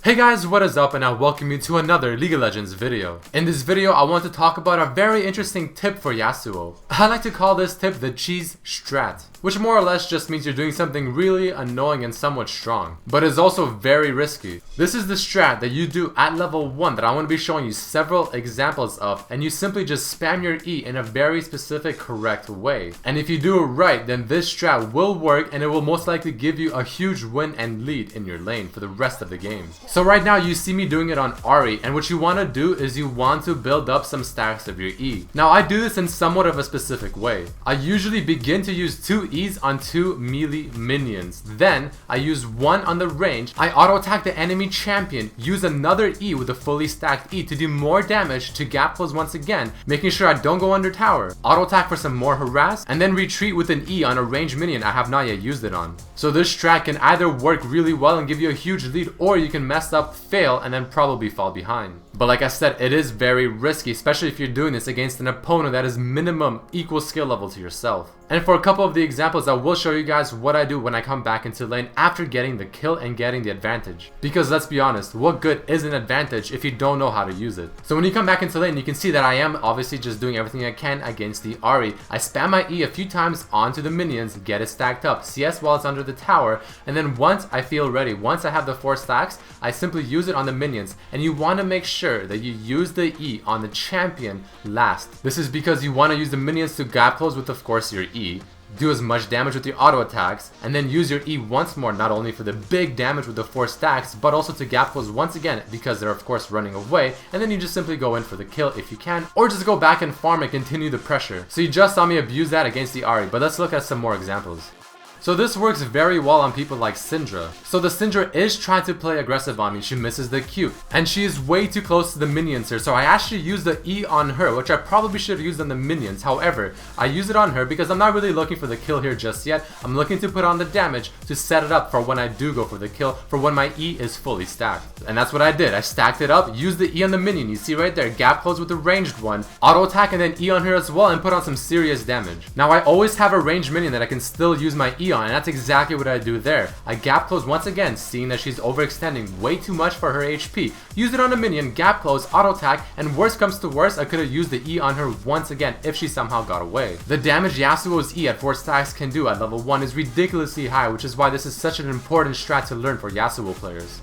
Hey guys, what is up, and I welcome you to another League of Legends video. In this video, I want to talk about a very interesting tip for Yasuo. I like to call this tip the cheese strat, which more or less just means you're doing something really annoying and somewhat strong, but is also very risky. This is the strat that you do at level 1 that I want to be showing you several examples of, and you simply just spam your E in a very specific correct way. And if you do it right, then this strat will work and it will most likely give you a huge win and lead in your lane for the rest of the game. So right now you see me doing it on Ahri, and what you want to do is you want to build up some stacks of your E. Now I do this in somewhat of a specific way. I usually begin to use 2 E's on 2 melee minions. Then I use 1 on the range. I auto attack the enemy champion, use another E with a fully stacked E to do more damage to gap close once again, making sure I don't go under tower. Auto attack for some more harass, and then retreat with an E on a ranged minion I have not yet used it on. So this strat can either work really well and give you a huge lead, or you can mess up, fail, and then probably fall behind. But like I said, it is very risky, especially if you're doing this against an opponent that is minimum equal skill level to yourself. And for a couple of the examples, I will show you guys what I do when I come back into lane after getting the kill and getting the advantage. Because let's be honest, what good is an advantage if you don't know how to use it? So when you come back into lane, you can see that I am obviously just doing everything I can against the Ahri. I spam my E a few times onto the minions, get it stacked up, CS while it's under the tower, and then once I feel ready, once I have the 4 stacks, I simply use it on the minions. And you want to make sure that you use the E on the champion last. This is because you want to use the minions to gap close with, of course, your E, do as much damage with your auto attacks, and then use your E once more, not only for the big damage with the 4 stacks, but also to gap close once again because they're of course running away, and then you just simply go in for the kill if you can, or just go back and farm and continue the pressure. So you just saw me abuse that against the Ahri, but let's look at some more examples. So this works very well on people like Syndra. So the Syndra is trying to play aggressive on me, she misses the Q, and she is way too close to the minions here, so I actually use the E on her, which I probably should have used on the minions. However, I use it on her because I'm not really looking for the kill here just yet. I'm looking to put on the damage to set it up for when I do go for the kill, for when my E is fully stacked. And that's what I did. I stacked it up, used the E on the minion, you see right there, gap close with the ranged one, auto attack, and then E on her as well, and put on some serious damage. Now I always have a ranged minion that I can still use my E on, and that's exactly what I do there. I gap close once again, seeing that she's overextending way too much for her HP. Use it on a minion, gap close, auto attack, and worst comes to worst, I could have used the E on her once again if she somehow got away. The damage Yasuo's E at 4 stacks can do at level 1 is ridiculously high, which is why this is such an important strat to learn for Yasuo players.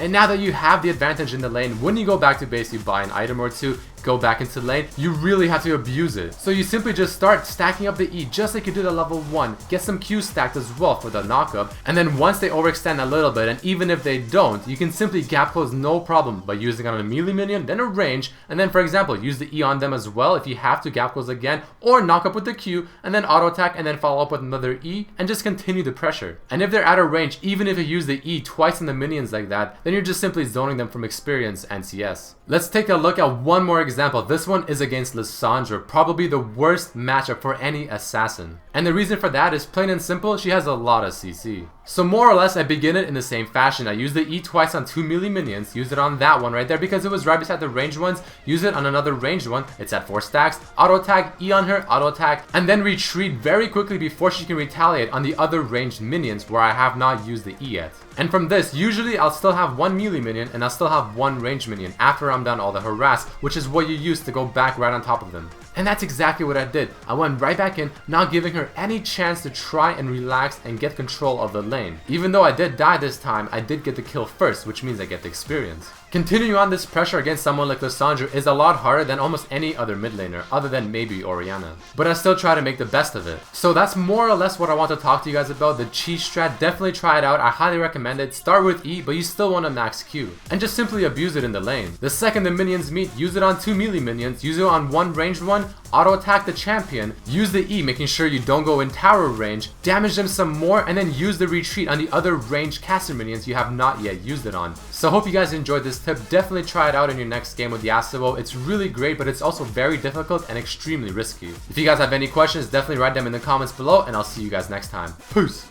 And now that you have the advantage in the lane, when you go back to base, you buy an item or 2, go back into lane, you really have to abuse it. So you simply just start stacking up the E just like you did at level 1, get some Q stacked as well for the knockup, and then once they overextend a little bit, and even if they don't, you can simply gap close no problem by using on a melee minion, then a range, and then for example, use the E on them as well if you have to gap close again, or knock up with the Q, and then auto attack, and then follow up with another E, and just continue the pressure. And if they're out of range, even if you use the E twice in the minions like that, then you're just simply zoning them from experience and CS. Let's take a look at one more example. This one is against Lissandra, probably the worst matchup for any assassin. And the reason for that is plain and simple, she has a lot of CC. So more or less I begin it in the same fashion. I use the E twice on 2 melee minions, use it on that one right there because it was right beside the ranged ones, use it on another ranged one, it's at 4 stacks, auto attack, E on her, auto attack, and then retreat very quickly before she can retaliate on the other ranged minions where I have not used the E yet. And from this, usually I'll still have 1 melee minion and I'll still have 1 ranged minion after I'm done all the harass, which is what you use to go back right on top of them. And that's exactly what I did. I went right back in, not giving her any chance to try and relax and get control of the lane. Even though I did die this time, I did get the kill first, which means I get the experience. Continuing on this pressure against someone like Lissandra is a lot harder than almost any other mid laner, other than maybe Orianna. But I still try to make the best of it. So that's more or less what I want to talk to you guys about. The cheese strat, definitely try it out. I highly recommend it. Start with E, but you still want to max Q. And just simply abuse it in the lane. The second the minions meet, use it on 2 melee minions, use it on 1 ranged one, auto attack the champion, use the E making sure you don't go in tower range, damage them some more, and then use the retreat on the other ranged caster minions you have not yet used it on. So hope you guys enjoyed this tip. Definitely try it out in your next game with Yasuo. It's really great, but it's also very difficult and extremely risky. If you guys have any questions, definitely write them in the comments below, and I'll see you guys next time. Peace!